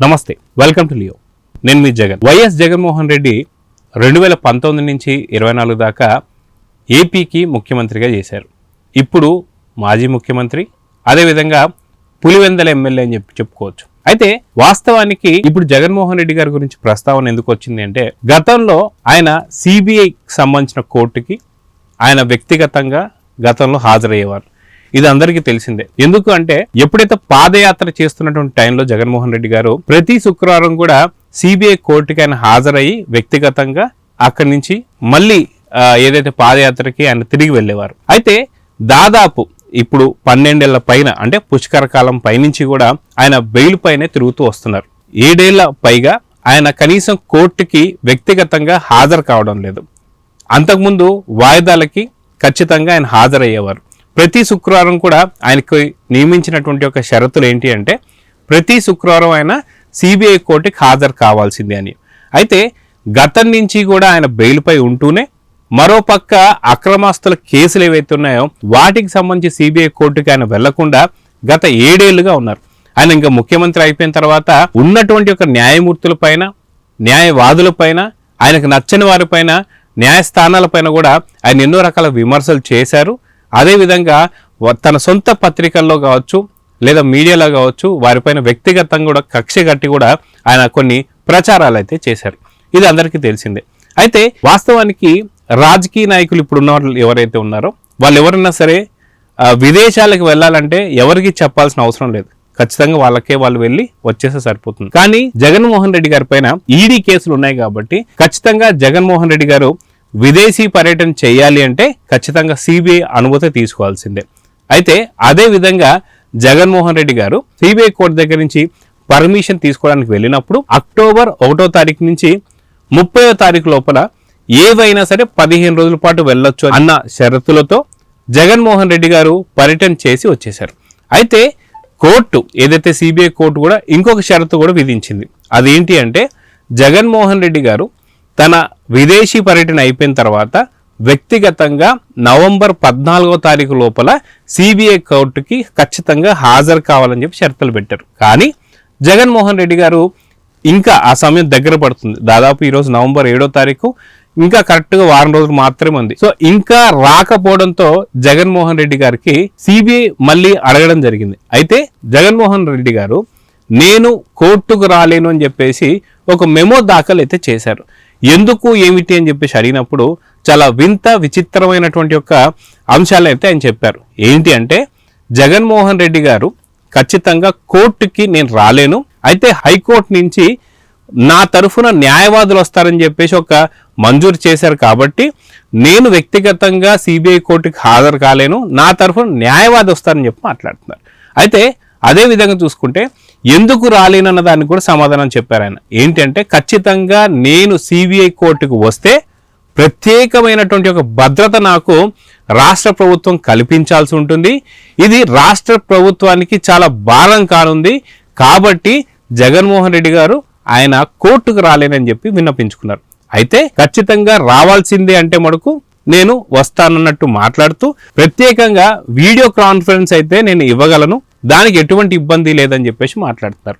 నమస్తే, welcome to Leo. నేను మీ Jagan. YS Jaganmohan Reddy 2019 నుంచి 24 దాకా ఏపీకి ముఖ్యమంత్రిగా చేశారు. ఇప్పుడు మాజీ ముఖ్యమంత్రి, అదేవిధంగా పులివెందల ఎమ్మెల్యే అని చెప్పుకోవచ్చు. అయితే వాస్తవానికి ఇప్పుడు జగన్మోహన్ రెడ్డి గారి గురించి ప్రస్తావన ఎందుకు వచ్చింది అంటే, గతంలో ఆయన సిబిఐకి సంబంధించిన కోర్టుకి ఆయన వ్యక్తిగతంగా గతంలో హాజరయ్యేవారు. ఇది అందరికీ తెలిసిందే. ఎందుకు అంటే, ఎప్పుడైతే పాదయాత్ర చేస్తున్నటువంటి టైంలో జగన్మోహన్ రెడ్డి గారు ప్రతి శుక్రవారం కూడా సిబిఐ కోర్టుకి ఆయన హాజరయ్యి వ్యక్తిగతంగా అక్కడి నుంచి మళ్ళీ ఏదైతే పాదయాత్రకి ఆయన తిరిగి వెళ్ళేవారు. అయితే దాదాపు ఇప్పుడు 12 ఏళ్ల పైన, అంటే పుష్కర కాలం పైనుంచి కూడా ఆయన బెయిల్ పైనే తిరుగుతూ వస్తున్నారు. 7 ఏళ్ల పైగా ఆయన కనీసం కోర్టుకి వ్యక్తిగతంగా హాజరు కావడం లేదు. అంతకుముందు వాయిదాలకి ఖచ్చితంగా ఆయన హాజరయ్యేవారు. ప్రతి శుక్రవారం కూడా ఆయనకు నియమించినటువంటి ఒక షరతులు ఏంటి అంటే, ప్రతి శుక్రవారం ఆయన సిబిఐ కోర్టుకి హాజరు కావాల్సిందే అని. అయితే గతం నుంచి కూడా ఆయన బెయిల్పై ఉంటూనే మరోపక్క అక్రమాస్తుల కేసులు ఏవైతే ఉన్నాయో వాటికి సంబంధించి సిబిఐ కోర్టుకి ఆయన వెళ్లకుండా గత 7 ఏళ్లుగా ఉన్నారు. ఆయన ఇంకా ముఖ్యమంత్రి అయిపోయిన తర్వాత ఉన్నటువంటి ఒక న్యాయమూర్తుల పైన, న్యాయవాదుల పైన, ఆయనకు నచ్చని వారిపైన, న్యాయస్థానాలపైన కూడా ఆయన ఎన్నో రకాల విమర్శలు చేశారు. అదేవిధంగా తన సొంత పత్రికల్లో కావచ్చు, లేదా మీడియాలో కావచ్చు, వారిపైన వ్యక్తిగతంగా కూడా కక్ష కట్టి కూడా ఆయన కొన్ని ప్రచారాలు అయితే చేశారు. ఇది అందరికీ తెలిసిందే. అయితే వాస్తవానికి రాజకీయ నాయకులు ఇప్పుడున్న వాళ్ళు ఎవరైతే ఉన్నారో వాళ్ళు ఎవరైనా సరే విదేశాలకు వెళ్ళాలంటే ఎవరికి చెప్పాల్సిన అవసరం లేదు. ఖచ్చితంగా వాళ్ళకే వాళ్ళు వెళ్ళి వచ్చేస్తే సరిపోతుంది. కానీ జగన్మోహన్ రెడ్డి గారి పైన ఈడీ కేసులు ఉన్నాయి కాబట్టి ఖచ్చితంగా జగన్మోహన్ రెడ్డి గారు విదేశీ పర్యటన చేయాలి అంటే ఖచ్చితంగా సిబిఐ అనుమతి తీసుకోవాల్సిందే. అయితే అదే విధంగా జగన్మోహన్ రెడ్డి గారు సిబిఐ కోర్టు దగ్గర నుంచి పర్మిషన్ తీసుకోవడానికి వెళ్ళినప్పుడు అక్టోబర్ 1వ తారీఖు నుంచి 30వ తారీఖు లోపల ఏవైనా సరే 15 రోజుల పాటు వెళ్ళొచ్చు అన్న షరతులతో జగన్మోహన్ రెడ్డి గారు పర్యటన చేసి వచ్చేశారు. అయితే కోర్టు ఏదైతే సిబిఐ కోర్టు కూడా ఇంకొక షరతు కూడా విధించింది. అదేంటి అంటే, జగన్మోహన్ రెడ్డి గారు తన విదేశీ పర్యటన అయిపోయిన తర్వాత వ్యక్తిగతంగా నవంబర్ 14వ తారీఖు లోపల సిబిఐ కోర్టుకి ఖచ్చితంగా హాజరు కావాలని చెప్పి షరతులు పెట్టారు. కానీ జగన్మోహన్ రెడ్డి గారు ఇంకా ఆ సమయం దగ్గర పడుతుంది. దాదాపు ఈరోజు నవంబర్ 7వ తారీఖు, ఇంకా కరెక్ట్గా వారం రోజులు మాత్రమే ఉంది. సో ఇంకా రాకపోవడంతో జగన్మోహన్ రెడ్డి గారికి సిబిఐ మళ్ళీ అడగడం జరిగింది. అయితే జగన్మోహన్ రెడ్డి గారు నేను కోర్టుకు రాలేను అని చెప్పేసి ఒక మెమో దాఖలు అయితే చేశారు. ఎందుకు ఏమిటి అని చెప్పేసి అడిగినప్పుడు చాలా విచిత్రమైనటువంటి యొక్క అంశాలు అయితే ఆయన చెప్పారు. ఏంటి అంటే, జగన్మోహన్ రెడ్డి గారు ఖచ్చితంగా కోర్టుకి నేను రాలేను, అయితే హైకోర్టు నుంచి నా తరఫున న్యాయవాదులు వస్తారని చెప్పేసి ఒక మంజూరు చేశారు కాబట్టి నేను వ్యక్తిగతంగా సిబిఐ కోర్టుకి హాజరు కాలేను, నా తరఫున న్యాయవాది వస్తారని చెప్పి మాట్లాడుతున్నారు. అయితే అదే విధంగా చూసుకుంటే ఎందుకు రాలేనన్న దానికి కూడా సమాధానం చెప్పారు ఆయన. ఏంటంటే, ఖచ్చితంగా నేను సిబిఐ కోర్టుకు వస్తే ప్రత్యేకమైనటువంటి ఒక భద్రత నాకు రాష్ట్ర ప్రభుత్వం కల్పించాల్సి ఉంటుంది. ఇది రాష్ట్ర ప్రభుత్వానికి చాలా భారం కానుంది. కాబట్టి జగన్మోహన్ రెడ్డి గారు ఆయన కోర్టుకు రాలేనని చెప్పి విన్నపించుకున్నారు. అయితే ఖచ్చితంగా రావాల్సిందే అంటే మటుకు నేను వస్తానన్నట్టు మాట్లాడుతూ ప్రత్యేకంగా వీడియో కాన్ఫరెన్స్ అయితే నేను ఇవ్వగలను, దానికి ఎటువంటి ఇబ్బంది లేదని చెప్పేసి మాట్లాడుతున్నారు.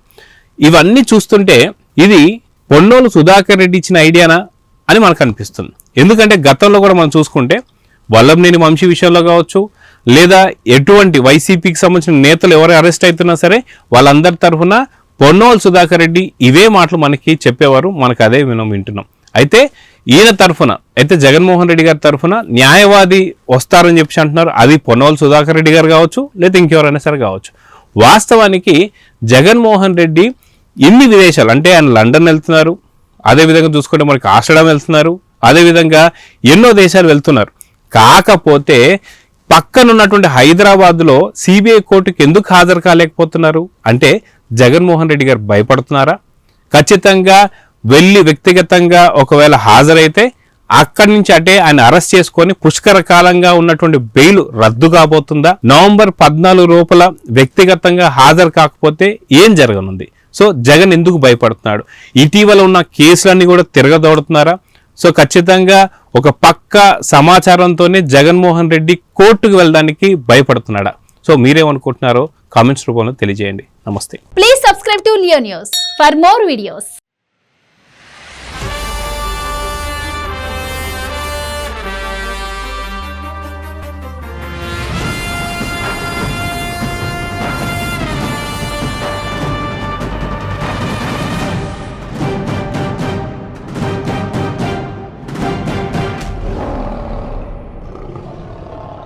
ఇవన్నీ చూస్తుంటే ఇది పొన్నోలు సుధాకర్ రెడ్డి ఇచ్చిన ఐడియానా అని మనకు అనిపిస్తుంది. ఎందుకంటే గతంలో కూడా మనం చూసుకుంటే వల్లంనేని వంశీ విషయంలో కావచ్చు, లేదా ఎటువంటి వైసీపీకి సంబంధించిన నేతలు ఎవరు అరెస్ట్ అవుతున్నా సరే వాళ్ళందరి తరఫున పొన్నోలు సుధాకర్ రెడ్డి ఇవే మాటలు మనకి చెప్పేవారు. మనకు అదే మనం వింటున్నాం. అయితే ఈయన తరఫున అయితే జగన్మోహన్ రెడ్డి గారి తరఫున న్యాయవాది వస్తారని చెప్పి అంటున్నారు. అది పొన్నోలు సుధాకర్ రెడ్డి గారు కావచ్చు, లేదా ఇంకెవరైనా సరే కావచ్చు. వాస్తవానికి జగన్మోహన్ రెడ్డి ఎన్ని విదేశాలు, అంటే ఆయన లండన్ వెళ్తున్నారు, అదేవిధంగా చూసుకుంటే మనకి ఆస్ట్రేలియా వెళ్తున్నారు, అదేవిధంగా ఎన్నో దేశాలు వెళ్తున్నారు. కాకపోతే పక్కనున్నటువంటి హైదరాబాద్లో సిబిఐ కోర్టుకి ఎందుకు హాజరు కాలేకపోతున్నారు అంటే, జగన్మోహన్ రెడ్డి గారు భయపడుతున్నారా? ఖచ్చితంగా వెళ్ళి వ్యక్తిగతంగా ఒకవేళ హాజరైతే అక్కడి నుంచి అంటే ఆయన అరెస్ట్ చేసుకొని పుష్కర కాలంగా ఉన్నటువంటి బెయిల్ రద్దు కాబోతుందా? నవంబర్ 14 లోపల వ్యక్తిగతంగా హాజరు కాకపోతే ఏం జరగనుంది? సో జగన్ ఎందుకు భయపడుతున్నాడు? ఇటీవల ఉన్న కేసులన్నీ కూడా తిరగదోడుతున్నారా? సో ఖచ్చితంగా ఒక పక్క సమాచారంతోనే జగన్మోహన్ రెడ్డి కోర్టుకు వెళ్ళడానికి భయపడుతున్నాడా? సో మీరేమనుకుంటున్నారో కామెంట్స్ రూపంలో తెలియజేయండి. నమస్తే. Please subscribe to Leo News for more videos.